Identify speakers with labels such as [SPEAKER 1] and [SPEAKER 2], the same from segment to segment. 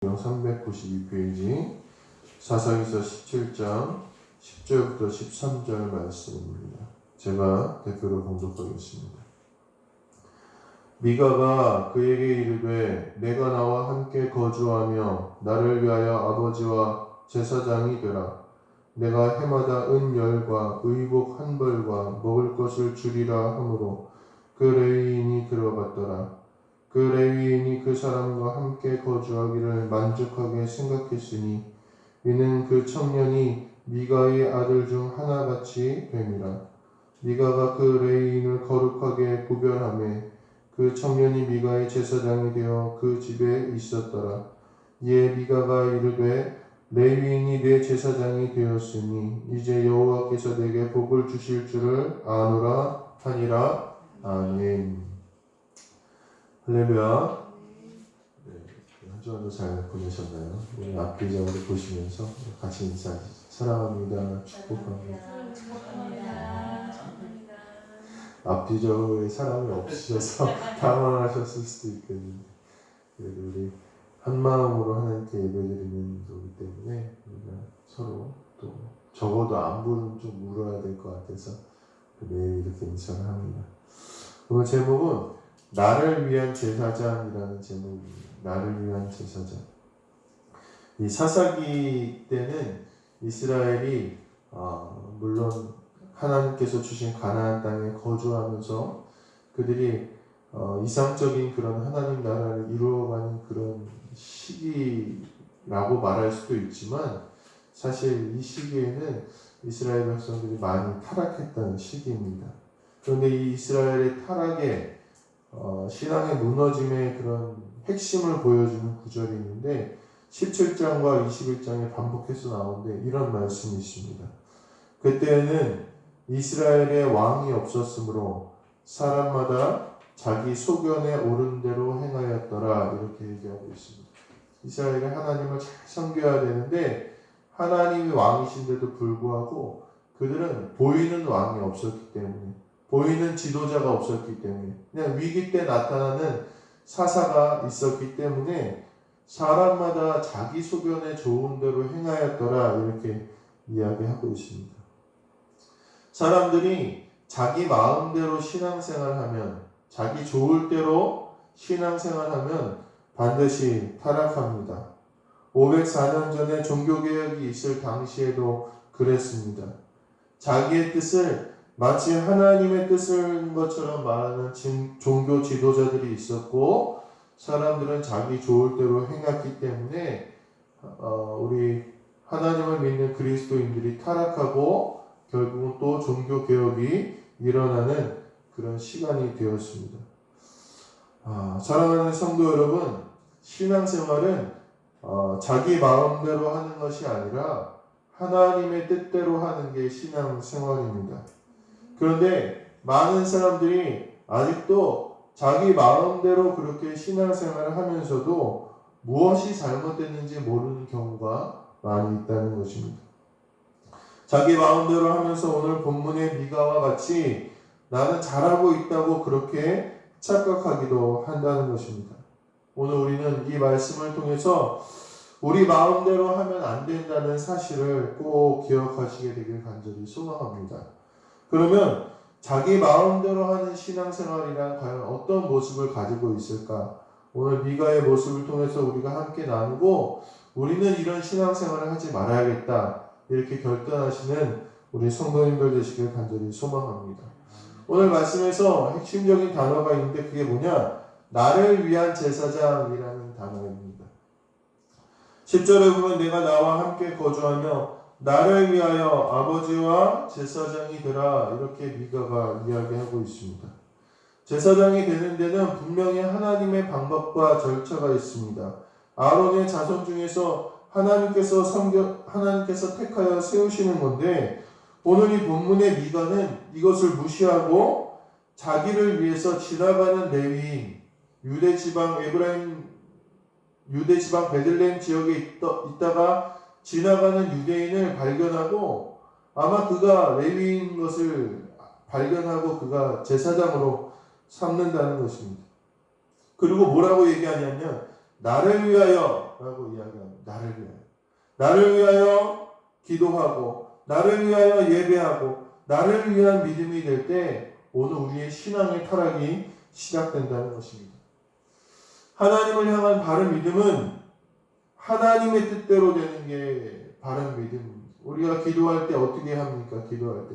[SPEAKER 1] 392페이지 사사기서 17장 10절부터 13절 말씀입니다. 제가 대표로 봉독하겠습니다. 미가가 그에게 이르되 내가 나와 함께 거주하며 나를 위하여 아버지와 제사장이 되라. 내가 해마다 은열과 의복 한 벌과 먹을 것을 주리라 하므로 그 레위인이 들어갔더라. 그 레위인이 그 사람과 함께 거주하기를 만족하게 생각했으니 이는 그 청년이 미가의 아들 중 하나같이 됨이라. 미가가 그 레위인을 거룩하게 구별하며 그 청년이 미가의 제사장이 되어 그 집에 있었더라. 이에 미가가 이르되 레위인이 내 제사장이 되었으니 이제 여호와께서 내게 복을 주실 줄을 아노라 하니라. 아멘. 할렐루야. 네, 한 주간도 잘 보내셨나요? 우리 앞뒤적으로 보시면서 같이 인사하시죠. 사랑합니다. 축복합니다. 앞뒤적으로 사람이 없으셔서 당황하셨을 수도 있겠는데 그래도 우리 한 마음으로 하나님께 예배드리는 거기 때문에 우리가 서로 또 적어도 안부는 좀 물어야 될 것 같아서 매일 이렇게 인사를 합니다. 오늘 제목은 나를 위한 제사장이라는 제목입니다. 나를 위한 제사장. 이 사사기 때는 이스라엘이 물론 하나님께서 주신 가나안 땅에 거주하면서 그들이 이상적인 그런 하나님 나라를 이루어가는 그런 시기라고 말할 수도 있지만 사실 이 시기에는 이스라엘 백성들이 많이 타락했다는 시기입니다. 그런데 이 이스라엘의 타락에 신앙의 무너짐의 그런 핵심을 보여주는 구절이 있는데 17장과 21장에 반복해서 나오는데 이런 말씀이 있습니다. 그때는 이스라엘의 왕이 없었으므로 사람마다 자기 소견에 오른 대로 행하였더라 이렇게 얘기하고 있습니다. 이스라엘이 하나님을 잘 섬겨야 되는데 하나님이 왕이신데도 불구하고 그들은 보이는 왕이 없었기 때문에 보이는 지도자가 없었기 때문에 그냥 위기 때 나타나는 사사가 있었기 때문에 사람마다 자기 소견에 좋은 대로 행하였더라 이렇게 이야기하고 있습니다. 사람들이 자기 마음대로 신앙생활하면 자기 좋을 대로 신앙생활하면 반드시 타락합니다. 504년 전에 종교개혁이 있을 당시에도 그랬습니다. 자기의 뜻을 마치 하나님의 뜻인 것처럼 말하는 종교 지도자들이 있었고 사람들은 자기 좋을 대로 행했기 때문에 우리 하나님을 믿는 그리스도인들이 타락하고 결국은 또 종교개혁이 일어나는 그런 시간이 되었습니다. 사랑하는 성도 여러분, 신앙생활은 자기 마음대로 하는 것이 아니라 하나님의 뜻대로 하는 게 신앙생활입니다. 그런데 많은 사람들이 아직도 자기 마음대로 그렇게 신앙생활을 하면서도 무엇이 잘못됐는지 모르는 경우가 많이 있다는 것입니다. 자기 마음대로 하면서 오늘 본문의 미가와 같이 나는 잘하고 있다고 그렇게 착각하기도 한다는 것입니다. 오늘 우리는 이 말씀을 통해서 우리 마음대로 하면 안 된다는 사실을 꼭 기억하시게 되길 간절히 소망합니다. 그러면 자기 마음대로 하는 신앙생활이란 과연 어떤 모습을 가지고 있을까? 오늘 미가의 모습을 통해서 우리가 함께 나누고 우리는 이런 신앙생활을 하지 말아야겠다 이렇게 결단하시는 우리 성도님들 되시길 간절히 소망합니다. 오늘 말씀에서 핵심적인 단어가 있는데 그게 뭐냐? 나를 위한 제사장이라는 단어입니다. 10절에 보면 내가 나와 함께 거주하며 나를 위하여 아버지와 제사장이 되라 이렇게 미가가 이야기하고 있습니다. 제사장이 되는 데는 분명히 하나님의 방법과 절차가 있습니다. 아론의 자손 중에서 하나님께서 택하여 세우시는 건데 오늘 이 본문의 미가는 이것을 무시하고 자기를 위해서 지나가는 레위인 유대 지방 베들레헴 지역에 있다가 지나가는 유대인을 발견하고 아마 그가 레위인 것을 발견하고 그가 제사장으로 삼는다는 것입니다. 그리고 뭐라고 얘기하냐면 나를 위하여 라고 이야기합니다. 나를 위하여. 나를 위하여 기도하고 나를 위하여 예배하고 나를 위한 믿음이 될 때 오늘 우리의 신앙의 타락이 시작된다는 것입니다. 하나님을 향한 바른 믿음은 하나님의 뜻대로 되는 게 바른 믿음입니다. 우리가 기도할 때 어떻게 합니까? 기도할 때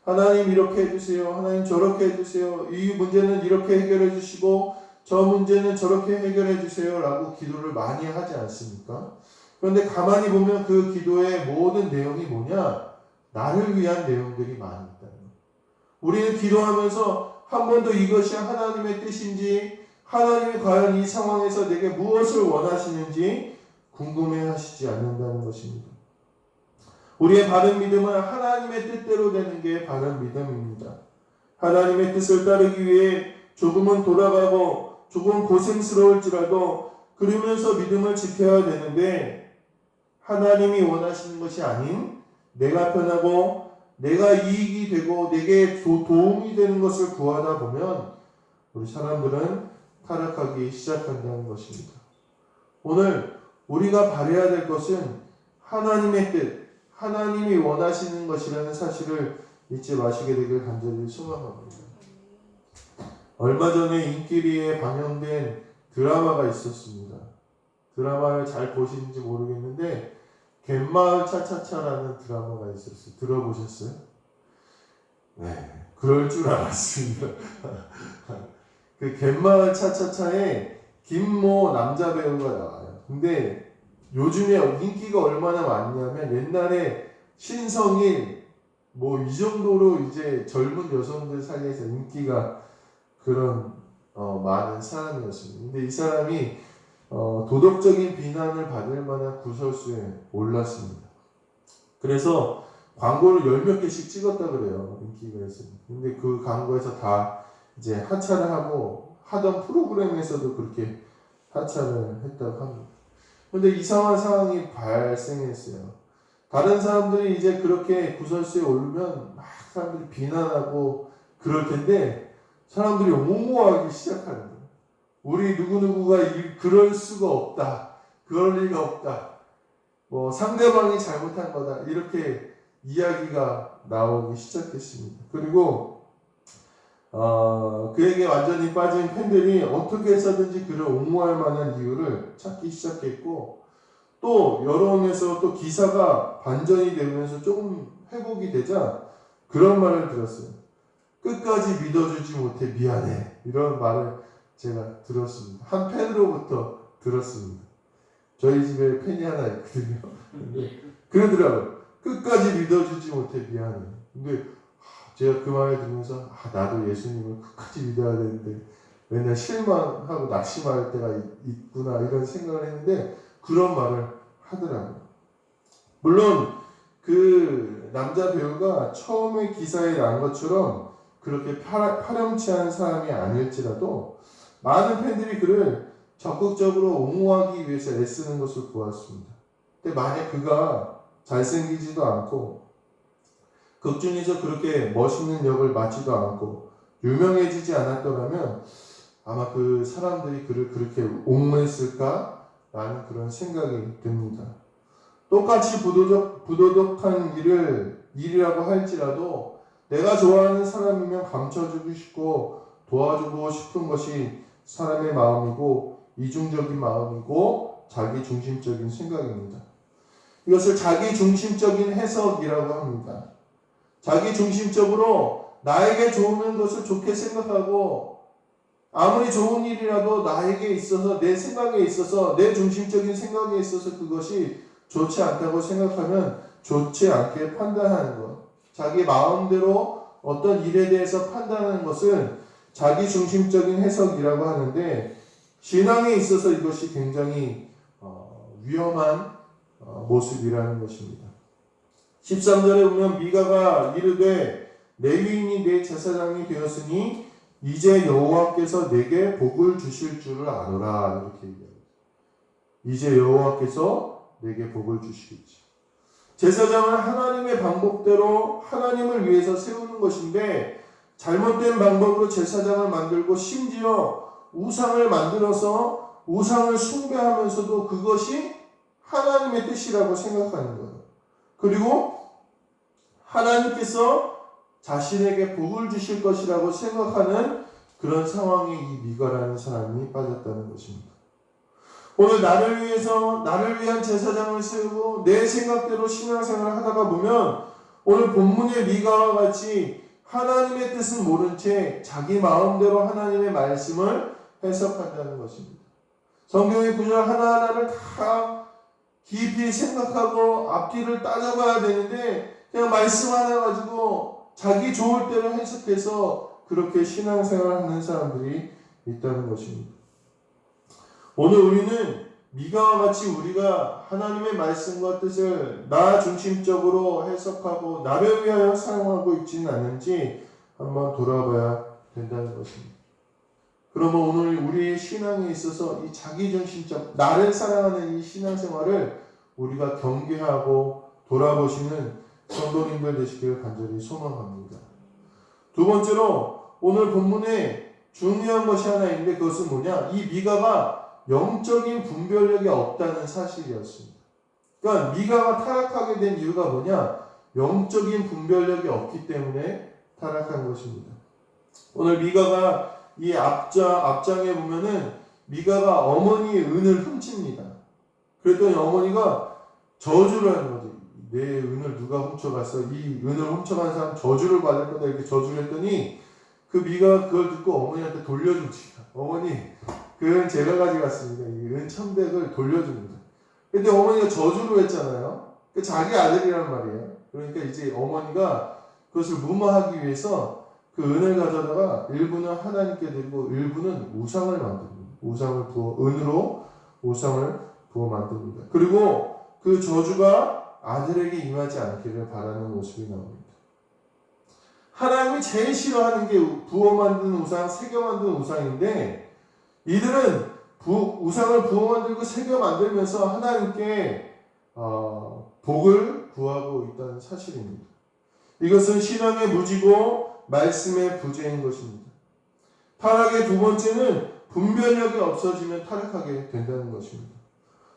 [SPEAKER 1] 하나님 이렇게 해주세요. 하나님 저렇게 해주세요. 이 문제는 이렇게 해결해 주시고 저 문제는 저렇게 해결해 주세요 라고 기도를 많이 하지 않습니까? 그런데 가만히 보면 그 기도의 모든 내용이 뭐냐? 나를 위한 내용들이 많이 있다는 거예요. 우리는 기도하면서 한 번도 이것이 하나님의 뜻인지 하나님이 과연 이 상황에서 내게 무엇을 원하시는지 궁금해 하시지 않는다는 것입니다. 우리의 바른 믿음은 하나님의 뜻대로 되는 게 바른 믿음입니다. 하나님의 뜻을 따르기 위해 조금은 돌아가고 조금 고생스러울지라도 그러면서 믿음을 지켜야 되는데 하나님이 원하시는 것이 아닌 내가 편하고 내가 이익이 되고 내게 도움이 되는 것을 구하다 보면 우리 사람들은 타락하기 시작한다는 것입니다. 오늘 우리가 바라야 될 것은 하나님의 뜻, 하나님이 원하시는 것이라는 사실을 잊지 마시게 되길 간절히 소망합니다. 얼마 전에 인기리에 방영된 드라마가 있었습니다. 드라마를 잘 보시는지 모르겠는데 갯마을 차차차라는 드라마가 있었어요. 들어보셨어요? 네, 그럴 줄 알았습니다. 그 갯마을 차차차에 김모 남자 배우가 나와요. 근데 요즘에 인기가 얼마나 많냐면 옛날에 신성일 뭐 이 정도로 이제 젊은 여성들 사이에서 인기가 그런 많은 사람이었습니다. 근데 이 사람이 도덕적인 비난을 받을 만한 구설수에 올랐습니다. 그래서 광고를 10몇 개씩 찍었다 그래요. 인기가 있습니다. 근데 그 광고에서 다 이제 하차를 하고 하던 프로그램에서도 그렇게 하차를 했다고 합니다. 근데 이상한 상황이 발생했어요. 다른 사람들이 이제 그렇게 구설수에 오르면 막 사람들이 비난하고 그럴 텐데 사람들이 옹호하기 시작하는 거예요. 우리 누구누구가 그럴 수가 없다. 그럴 리가 없다. 뭐 상대방이 잘못한 거다. 이렇게 이야기가 나오기 시작했습니다. 그리고 그에게 완전히 빠진 팬들이 어떻게 해서든지 그를 옹호할 만한 이유를 찾기 시작했고 또 여론에서 또 기사가 반전이 되면서 조금 회복이 되자 그런 말을 들었어요. 끝까지 믿어주지 못해 미안해. 이런 말을 제가 들었습니다. 한 팬으로부터 들었습니다. 저희 집에 팬이 하나 있거든요. 근데 그러더라고요. 끝까지 믿어주지 못해 미안해. 근데 제가 그 말을 들으면서 나도 예수님을 끝까지 믿어야 되는데 맨날 실망하고 낙심할 때가 있구나 이런 생각을 했는데 그런 말을 하더라고요. 물론 그 남자 배우가 처음에 기사에 난 것처럼 그렇게 파렴치한 사람이 아닐지라도 많은 팬들이 그를 적극적으로 옹호하기 위해서 애쓰는 것을 보았습니다. 근데 만약 그가 잘생기지도 않고 극 중에서 그렇게 멋있는 역을 맡지도 않고 유명해지지 않았더라면 아마 그 사람들이 그를 그렇게 옹호했을까? 라는 그런 생각이 듭니다. 똑같이 부도덕한 일이라고 할지라도 내가 좋아하는 사람이면 감춰주고 싶고 도와주고 싶은 것이 사람의 마음이고 이중적인 마음이고 자기중심적인 생각입니다. 이것을 자기중심적인 해석이라고 합니다. 자기중심적으로 나에게 좋은 것을 좋게 생각하고 아무리 좋은 일이라도 나에게 있어서 내 생각에 있어서 내 중심적인 생각에 있어서 그것이 좋지 않다고 생각하면 좋지 않게 판단하는 것. 자기 마음대로 어떤 일에 대해서 판단하는 것은 자기중심적인 해석이라고 하는데 신앙에 있어서 이것이 굉장히 위험한 모습이라는 것입니다. 13절에 보면 미가가 이르되 레위인이 내 제사장이 되었으니 이제 여호와께서 내게 복을 주실 줄을 아노라 이렇게 얘기합니다. 이제 여호와께서 내게 복을 주시겠지. 제사장은 하나님의 방법대로 하나님을 위해서 세우는 것인데 잘못된 방법으로 제사장을 만들고 심지어 우상을 만들어서 우상을 숭배하면서도 그것이 하나님의 뜻이라고 생각하는 거예요. 그리고 하나님께서 자신에게 복을 주실 것이라고 생각하는 그런 상황에 이 미가라는 사람이 빠졌다는 것입니다. 오늘 나를 위해서 나를 위한 제사장을 세우고 내 생각대로 신앙생활을 하다가 보면 오늘 본문의 미가와 같이 하나님의 뜻은 모른 채 자기 마음대로 하나님의 말씀을 해석한다는 것입니다. 성경의 구절 하나하나를 다 깊이 생각하고 앞뒤를 따져봐야 되는데 그냥 말씀 하나 가지고 자기 좋을 대로 해석해서 그렇게 신앙생활을 하는 사람들이 있다는 것입니다. 오늘 우리는 미가와 같이 우리가 하나님의 말씀과 뜻을 나 중심적으로 해석하고 나를 위하여 사용하고 있지는 않은지 한번 돌아봐야 된다는 것입니다. 그러면 오늘 우리의 신앙에 있어서 이 자기중심적 나를 사랑하는 이 신앙생활을 우리가 경계하고 돌아보시는 성도님들 되시기를 간절히 소망합니다. 두 번째로 오늘 본문에 중요한 것이 하나 있는데 그것은 뭐냐? 이 미가가 영적인 분별력이 없다는 사실이었습니다. 그러니까 미가가 타락하게 된 이유가 뭐냐? 영적인 분별력이 없기 때문에 타락한 것입니다. 오늘 미가가 이 앞장에 보면은 미가가 어머니의 은을 훔칩니다. 그랬더니 어머니가 저주를 하는 거죠. 내 은을 누가 훔쳐갔어? 이 은을 훔쳐간 사람 저주를 받을 거다. 이렇게 저주를 했더니 그 미가가 그걸 듣고 어머니한테 돌려줍니다. 어머니, 그 은 제가 가져갔습니다. 이 은 1,100을 돌려줍니다. 근데 어머니가 저주를 했잖아요. 그 자기 아들이란 말이에요. 그러니까 이제 어머니가 그것을 무마하기 위해서 그 은을 가져다가 일부는 하나님께 드리고 일부는 우상을 만듭니다. 은으로 우상을 부어 만듭니다. 그리고 그 저주가 아들에게 임하지 않기를 바라는 모습이 나옵니다. 하나님이 제일 싫어하는 게 부어 만든 우상, 새겨 만든 우상인데 이들은 우상을 부어 만들고 새겨 만들면서 하나님께 복을 구하고 있다는 사실입니다. 이것은 신앙의 무지고 말씀의 부재인 것입니다. 타락의 두 번째는 분별력이 없어지면 타락하게 된다는 것입니다.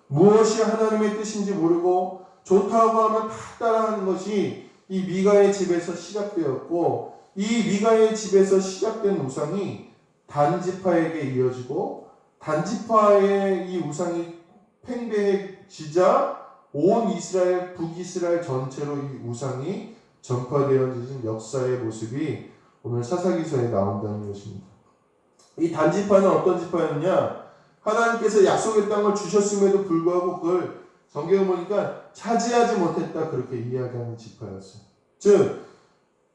[SPEAKER 1] 무엇이 하나님의 뜻인지 모르고 좋다고 하면 다 따라하는 것이 이 미가의 집에서 시작되었고 이 미가의 집에서 시작된 우상이 단지파에게 이어지고 단지파의 이 우상이 팽배해지자 온 이스라엘, 북이스라엘 전체로 이 우상이 전파되어진 역사의 모습이 오늘 사사기서에 나온다는 것입니다. 이 단지파는 어떤 지파였냐? 하나님께서 약속의 땅을 주셨음에도 불구하고 그걸 성경에 보니까 차지하지 못했다 그렇게 이야기하는 지파였어요. 즉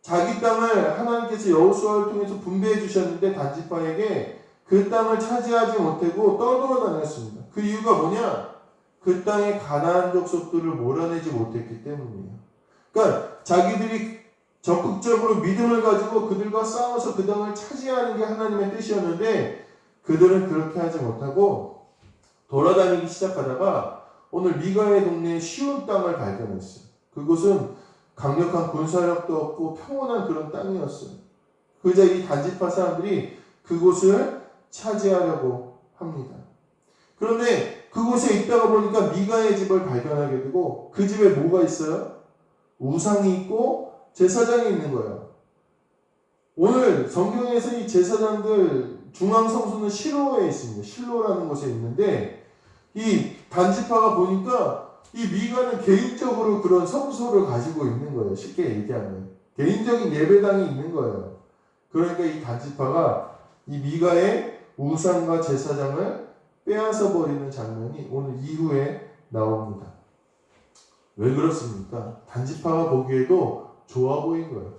[SPEAKER 1] 자기 땅을 하나님께서 여호수아를 통해서 분배해 주셨는데 단지파에게 그 땅을 차지하지 못하고 떠돌아다녔습니다. 그 이유가 뭐냐? 그 땅의 가나안 족속들을 몰아내지 못했기 때문이에요. 그러니까 자기들이 적극적으로 믿음을 가지고 그들과 싸워서 그 땅을 차지하는 게 하나님의 뜻이었는데 그들은 그렇게 하지 못하고 돌아다니기 시작하다가 오늘 미가의 동네에 쉬운 땅을 발견했어요. 그곳은 강력한 군사력도 없고 평온한 그런 땅이었어요. 그러자 이 단지파 사람들이 그곳을 차지하려고 합니다. 그런데 그곳에 있다가 보니까 미가의 집을 발견하게 되고 그 집에 뭐가 있어요? 우상이 있고 제사장이 있는 거예요. 오늘 성경에서 이 제사장들 중앙성소는 실로에 있습니다. 실로라는 곳에 있는데 이 단지파가 보니까 이 미가는 개인적으로 그런 성소를 가지고 있는 거예요. 쉽게 얘기하면 개인적인 예배당이 있는 거예요. 그러니까 이 단지파가 이 미가의 우상과 제사장을 빼앗아 버리는 장면이 오늘 이후에 나옵니다. 왜 그렇습니까? 단지파가 보기에도 좋아 보인 거예요.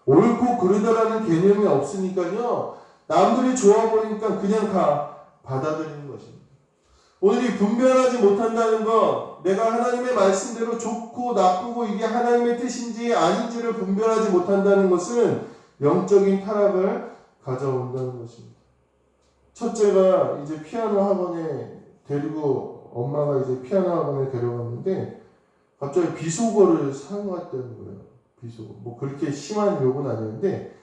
[SPEAKER 1] 옳고 그르다라는 개념이 없으니까요. 남들이 좋아 보이니까 그냥 다 받아들이는 것입니다. 오늘 이 분별하지 못한다는 것, 내가 하나님의 말씀대로 좋고 나쁘고 이게 하나님의 뜻인지 아닌지를 분별하지 못한다는 것은 영적인 타락을 가져온다는 것입니다. 첫째가 이제 피아노 학원에 엄마가 이제 피아노 학원에 데려갔는데 갑자기 비속어를 사용했다는 거예요. 비속어. 뭐 그렇게 심한 욕은 아니었는데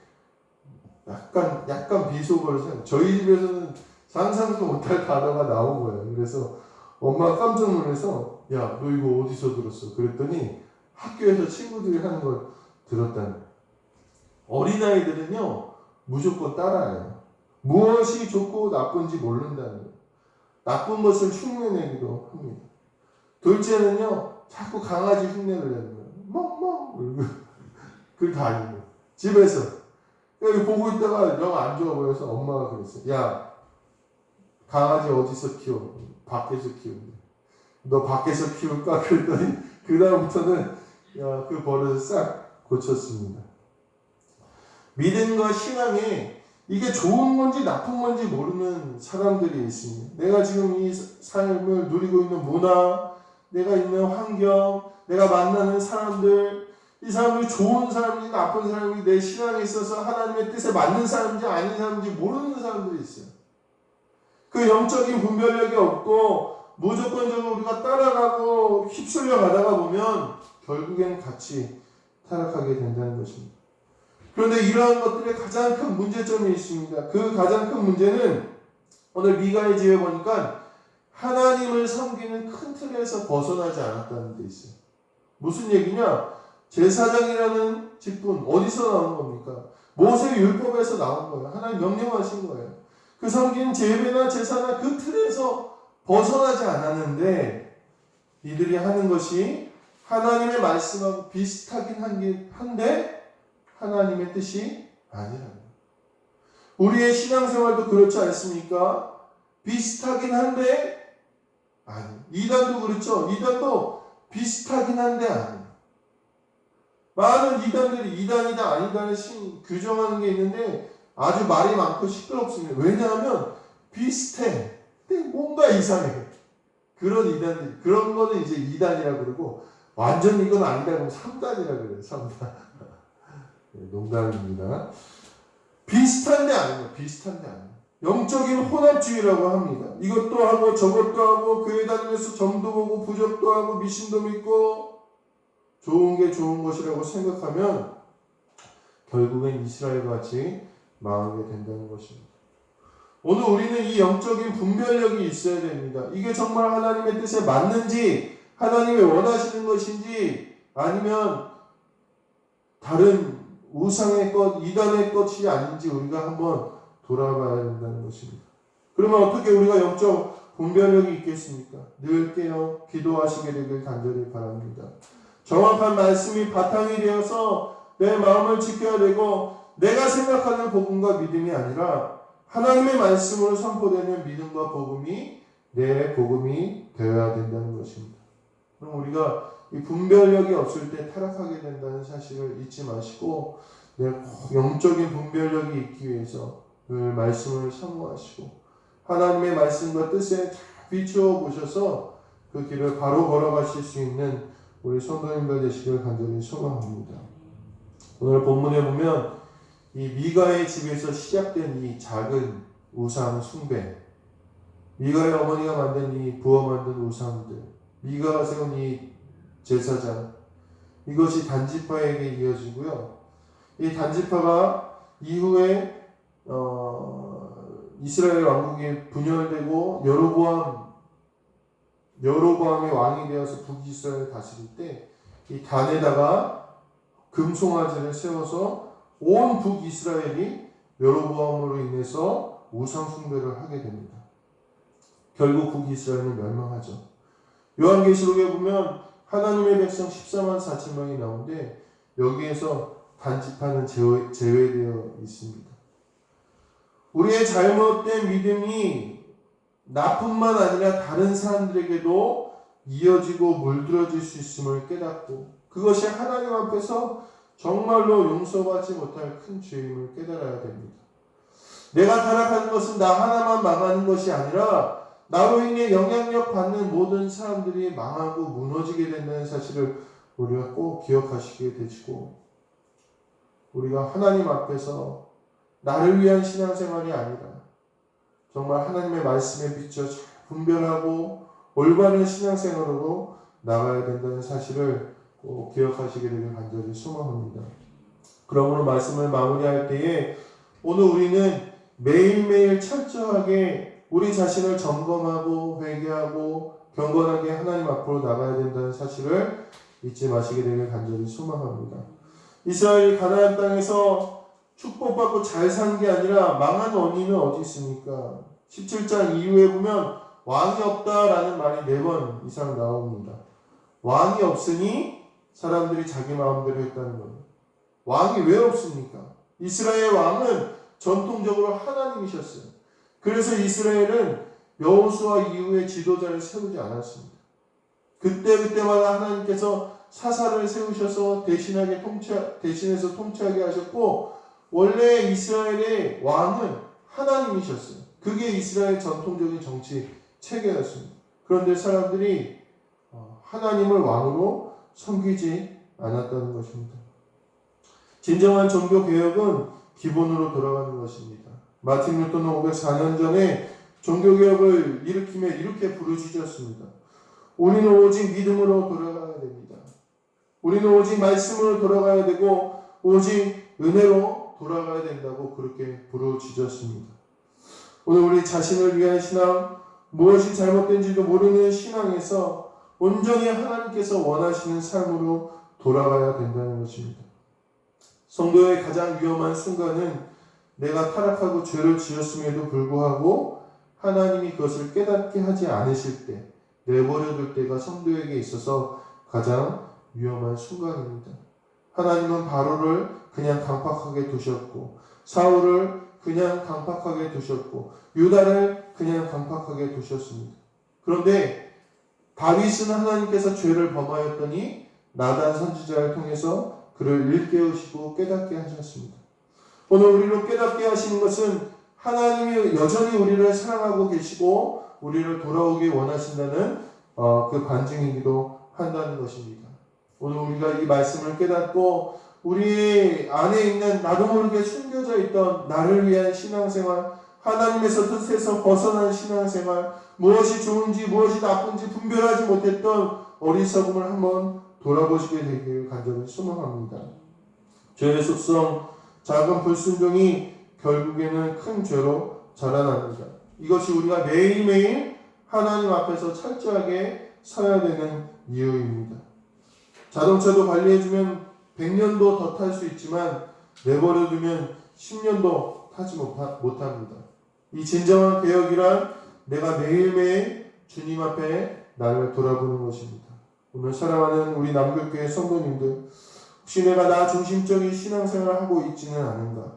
[SPEAKER 1] 약간 비속어를 사용. 저희 집에서는 상상도 못할 단어가 나온 거예요. 그래서 엄마가 깜짝 놀라서 야, 너 이거 어디서 들었어? 그랬더니 학교에서 친구들이 하는 걸 들었다는 거예요. 어린아이들은요 무조건 따라해요. 무엇이 좋고 나쁜지 모른다는 거예요. 나쁜 것을 흉내내기도 합니다. 둘째는요 자꾸 강아지 흉내를 내는 거예요. 멍멍 그걸 다 아는 거예요. 집에서 여기 보고 있다가 영 안 좋아 보여서 엄마가 그랬어요. 야 강아지 어디서 키워? 밖에서 키우는데. 너 밖에서 키울까? 그랬더니 그 다음부터는 그 버릇을 싹 고쳤습니다. 믿음과 신앙에 이게 좋은 건지 나쁜 건지 모르는 사람들이 있습니다. 내가 지금 이 삶을 누리고 있는 문화, 내가 있는 환경, 내가 만나는 사람들, 이 사람들이 좋은 사람인지 나쁜 사람인지 내 신앙에 있어서 하나님의 뜻에 맞는 사람인지 아닌 사람인지 모르는 사람들이 있어요. 그 영적인 분별력이 없고 무조건적으로 우리가 따라가고 휩쓸려 가다가 보면 결국엔 같이 타락하게 된다는 것입니다. 그런데 이러한 것들의 가장 큰 문제점이 있습니다. 그 가장 큰 문제는 오늘 미가의 집에 보니까 하나님을 섬기는 큰 틀에서 벗어나지 않았다는 데 있어요. 무슨 얘기냐? 제사장이라는 직분 어디서 나온 겁니까? 모세 율법에서 나온 거예요. 하나님 명령하신 거예요. 그 섬기는 제배나 제사나 그 틀에서 벗어나지 않았는데 이들이 하는 것이 하나님의 말씀하고 비슷하긴 한데 하나님의 뜻이 아니라는 거예요. 우리의 신앙생활도 그렇지 않습니까? 비슷하긴 한데 아니. 이단도 그렇죠. 이단도 비슷하긴 한데 아니. 많은 이단들이 이단이다 아니다를 규정하는 게 있는데 아주 말이 많고 시끄럽습니다. 왜냐하면 비슷해. 근데 뭔가 이상해. 그런 이단들, 그런 거는 이제 2단이라고 그러고 완전 이건 아니다 그러면 3단이라고 그래요. 3단. 농담입니다. 비슷한데 아니에요. 비슷한데 아니에요. 영적인 혼합주의라고 합니다. 이것도 하고 저것도 하고 교회 다니면서 점도 보고 부적도 하고 미신도 믿고 좋은 게 좋은 것이라고 생각하면 결국엔 이스라엘과 같이 망하게 된다는 것입니다. 오늘 우리는 이 영적인 분별력이 있어야 됩니다. 이게 정말 하나님의 뜻에 맞는지 하나님이 원하시는 것인지 아니면 다른 우상의 것, 이단의 것이 아닌지 우리가 한번 돌아봐야 된다는 것입니다. 그러면 어떻게 우리가 영적 분별력이 있겠습니까? 늘 깨어 기도하시게 되길 간절히 바랍니다. 정확한 말씀이 바탕이 되어서 내 마음을 지켜야 되고 내가 생각하는 복음과 믿음이 아니라 하나님의 말씀으로 선포되는 믿음과 복음이 내 복음이 되어야 된다는 것입니다. 그럼 우리가 이 분별력이 없을 때 타락하게 된다는 사실을 잊지 마시고 내 영적인 분별력이 있기 위해서 늘 말씀을 사모하시고 하나님의 말씀과 뜻에 잘 비추어 보셔서 그 길을 바로 걸어가실 수 있는 우리 성도님들 되시길 간절히 소망합니다. 오늘 본문에 보면 이 미가의 집에서 시작된 이 작은 우상 숭배, 미가의 어머니가 만든 이 부어 만든 우상들, 미가가 세운 이 제사장, 이것이 단지파에게 이어지고요. 이 단지파가 이후에 이스라엘 왕국이 분열되고 여로보암이 왕이 되어서 북이스라엘을 다스릴 때 이 단에다가 금송아지를 세워서 온 북이스라엘이 여로보암으로 인해서 우상 숭배를 하게 됩니다. 결국 북이스라엘은 멸망하죠. 요한계시록에 보면 하나님의 백성 14만 4천 명이 나오는데 여기에서 단지파는 제외되어 있습니다. 우리의 잘못된 믿음이 나뿐만 아니라 다른 사람들에게도 이어지고 물들어질 수 있음을 깨닫고 그것이 하나님 앞에서 정말로 용서받지 못할 큰 죄임을 깨달아야 됩니다. 내가 타락하는 것은 나 하나만 망하는 것이 아니라 나로 인해 영향력 받는 모든 사람들이 망하고 무너지게 된다는 사실을 우리가 꼭 기억하시게 되시고 우리가 하나님 앞에서 나를 위한 신앙생활이 아니라 정말 하나님의 말씀에 비춰 잘 분별하고 올바른 신앙생활으로 나가야 된다는 사실을 꼭 기억하시게 되길 간절히 소망합니다. 그러므로 말씀을 마무리할 때에 오늘 우리는 매일매일 철저하게 우리 자신을 점검하고 회개하고 경건하게 하나님 앞으로 나가야 된다는 사실을 잊지 마시게 되길 간절히 소망합니다. 이스라엘이 가나안 땅에서 축복받고 잘 산 게 아니라 망한 원인은 어디 있습니까? 17장 이후에 보면 왕이 없다라는 말이 4번 이상 나옵니다. 왕이 없으니 사람들이 자기 마음대로 했다는 겁니다. 왕이 왜 없습니까? 이스라엘 왕은 전통적으로 하나님이셨어요. 그래서 이스라엘은 여호수아 이후에 지도자를 세우지 않았습니다. 그때마다 하나님께서 사사를 세우셔서 대신해서 통치하게 하셨고, 원래 이스라엘의 왕은 하나님이셨어요. 그게 이스라엘 전통적인 정치 체계였습니다. 그런데 사람들이 하나님을 왕으로 섬기지 않았다는 것입니다. 진정한 종교개혁은 기본으로 돌아가는 것입니다. 마틴 루터는 504년 전에 종교개혁을 일으키며 이렇게 부르짖었습니다. 우리는 오직 믿음으로 돌아가야 됩니다. 우리는 오직 말씀으로 돌아가야 되고 오직 은혜로 돌아가야 된다고 그렇게 부르짖었습니다. 오늘 우리 자신을 위한 신앙, 무엇이 잘못된지도 모르는 신앙에서 온전히 하나님께서 원하시는 삶으로 돌아가야 된다는 것입니다. 성도의 가장 위험한 순간은 내가 타락하고 죄를 지었음에도 불구하고 하나님이 그것을 깨닫게 하지 않으실 때, 내버려둘 때가 성도에게 있어서 가장 위험한 순간입니다. 하나님은 바로를 그냥 강팍하게 두셨고, 사울을 그냥 강팍하게 두셨고, 유다를 그냥 강팍하게 두셨습니다. 그런데 다윗은 하나님께서 죄를 범하였더니 나단 선지자를 통해서 그를 일깨우시고 깨닫게 하셨습니다. 오늘 우리를 깨닫게 하시는 것은 하나님이 여전히 우리를 사랑하고 계시고 우리를 돌아오게 원하신다는 그 반증이기도 한다는 것입니다. 오늘 우리가 이 말씀을 깨닫고 우리 안에 있는 나도 모르게 숨겨져 있던 나를 위한 신앙생활, 하나님에서 뜻에서 벗어난 신앙생활, 무엇이 좋은지 무엇이 나쁜지 분별하지 못했던 어리석음을 한번 돌아보시게 되기를 간절히 소망합니다. 죄의 속성, 작은 불순종이 결국에는 큰 죄로 자라납니다. 이것이 우리가 매일매일 하나님 앞에서 철저하게 서야 되는 이유입니다. 자동차도 관리해주면 100년도 더 탈 수 있지만 내버려두면 10년도 타지 못합니다. 이 진정한 개혁이란 내가 매일매일 주님 앞에 나를 돌아보는 것입니다. 오늘 사랑하는 우리 남교교회 성도님들, 혹시 내가 나 중심적인 신앙생활을 하고 있지는 않은가?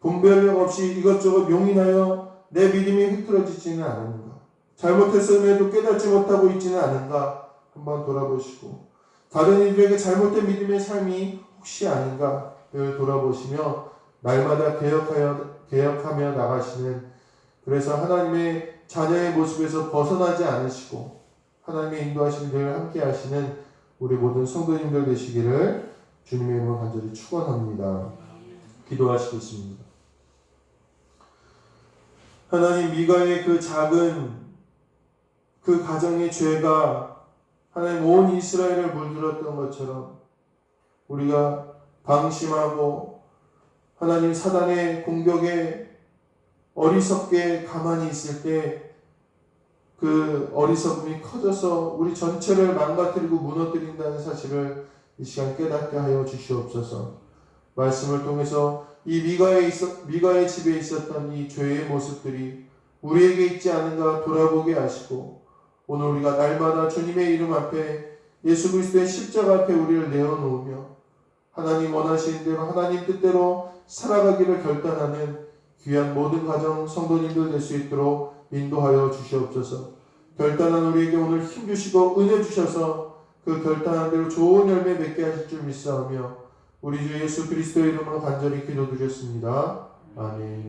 [SPEAKER 1] 분별력 없이 이것저것 용인하여 내 믿음이 흐트러지지는 않은가? 잘못했음에도 깨닫지 못하고 있지는 않은가? 한번 돌아보시고, 다른 이들에게 잘못된 믿음의 삶이 혹시 아닌가를 돌아보시며 날마다 개혁하며 나가시는, 그래서 하나님의 자녀의 모습에서 벗어나지 않으시고 하나님의 인도하심을 늘 함께 하시는 우리 모든 성도님들 되시기를 주님의 이름으로 간절히 축원합니다. 기도하시겠습니다. 하나님, 미가의 그 작은 그 가정의 죄가 하나님 온 이스라엘을 물들었던 것처럼 우리가 방심하고 하나님 사단의 공격에 어리석게 가만히 있을 때 그 어리석음이 커져서 우리 전체를 망가뜨리고 무너뜨린다는 사실을 이 시간 깨닫게 하여 주시옵소서. 말씀을 통해서 이 미가의 집에 있었던 이 죄의 모습들이 우리에게 있지 않은가 돌아보게 하시고, 오늘 우리가 날마다 주님의 이름 앞에 예수 그리스도의 십자가 앞에 우리를 내어놓으며 하나님 원하시는 대로 하나님 뜻대로 살아가기를 결단하는 귀한 모든 가정 성도님들 될 수 있도록 인도하여 주시옵소서. 결단한 우리에게 오늘 힘 주시고 은혜 주셔서 그 결단한 대로 좋은 열매 맺게 하실 줄 믿사오며 우리 주 예수 그리스도의 이름으로 간절히 기도드렸습니다. 아멘.